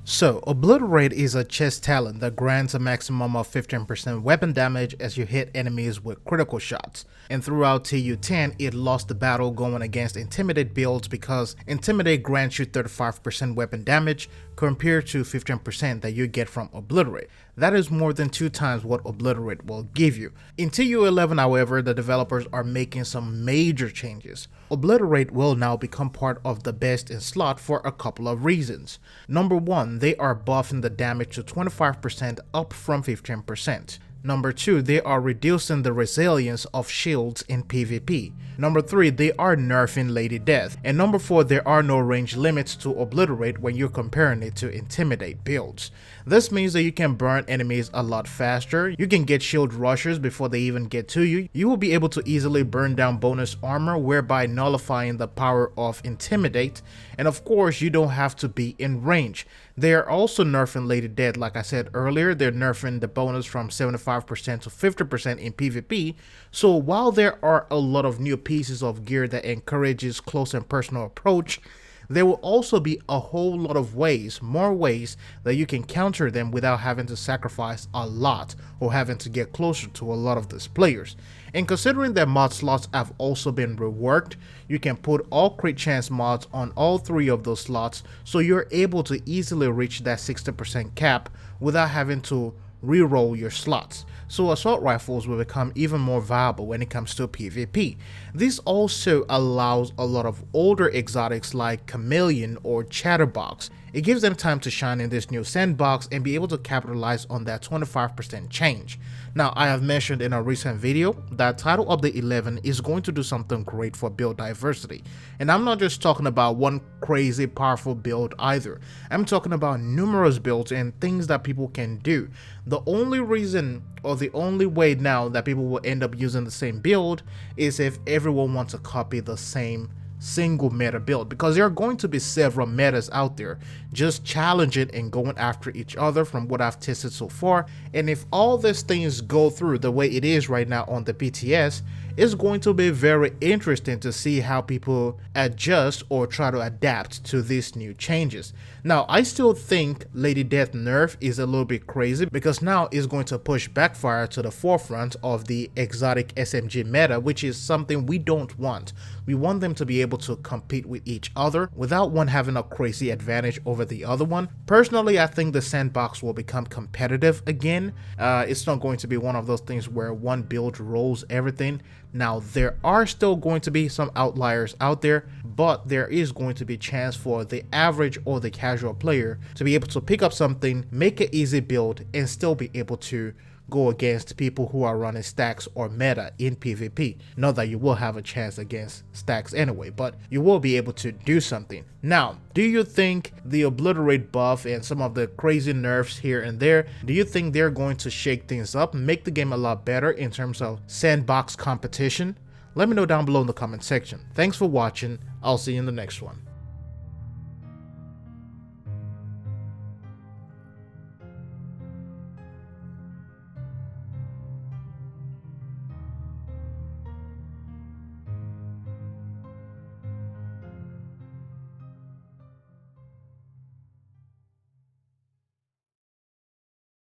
So, Obliterate is a chess talent that grants a maximum of 15% weapon damage as you hit enemies with critical shots. And throughout TU10, it lost the battle going against Intimidate builds because Intimidate grants you 35% weapon damage compared to 15% that you get from Obliterate. That is more than 2 times what Obliterate will give you. In TU11, however, the developers are making some major changes. Obliterate will now become part of the best in slot for a couple of reasons. Number 1, they are buffing the damage to 25% up from 15%. Number 2, they are reducing the resilience of shields in PvP. Number 3, they are nerfing Lady Death. And number 4, there are no range limits to Obliterate when you're comparing it to Intimidate builds. This means that you can burn enemies a lot faster, you can get shield rushers before they even get to you, you will be able to easily burn down bonus armor whereby nullifying the power of Intimidate, and of course you don't have to be in range. They are also nerfing Lady Death. Like I said earlier, they're nerfing the bonus from 75% to 50% in PvP. So while there are a lot of new pieces of gear that encourages close and personal approach, there will also be a whole lot of ways, more ways that you can counter them without having to sacrifice a lot or having to get closer to a lot of these players. And considering that mod slots have also been reworked, you can put all crit chance mods on all 3 of those slots, so you're able to easily reach that 60% cap without having to re-roll your slots. So assault rifles will become even more viable when it comes to PvP. This also allows a lot of older exotics like Chameleon or Chatterbox. It gives them time to shine in this new sandbox and be able to capitalize on that 25% change. Now, I have mentioned in a recent video that Title Update 11 is going to do something great for build diversity. And I'm not just talking about one crazy powerful build either. I'm talking about numerous builds and things that people can do. The only reason or the only way now that people will end up using the same build is if everyone wants to copy the same single meta build, because there are going to be several metas out there just challenging and going after each other from what I've tested so far. And if all these things go through the way it is right now on the BTS, it's going to be very interesting to see how people adjust or try to adapt to these new changes. Now, I still think Lady Death nerf is a little bit crazy because now it's going to push Backfire to the forefront of the exotic SMG meta, which is something we don't want. We want them to be able to compete with each other without one having a crazy advantage over the other one. Personally, I think the sandbox will become competitive again. It's not going to be one of those things where one build rolls everything. Now, there are still going to be some outliers out there, but there is going to be a chance for the average or the casual player to be able to pick up something, make an easy build, and still be able to go against people who are running stacks or meta in PvP. Not that you will have a chance against stacks anyway, but you will be able to do something. Now, do you think the Obliterate buff and some of the crazy nerfs here and there, do you think they're going to shake things up, make the game a lot better in terms of sandbox competition? Let me know down below in the comment section. Thanks for watching. I'll see you in the next one.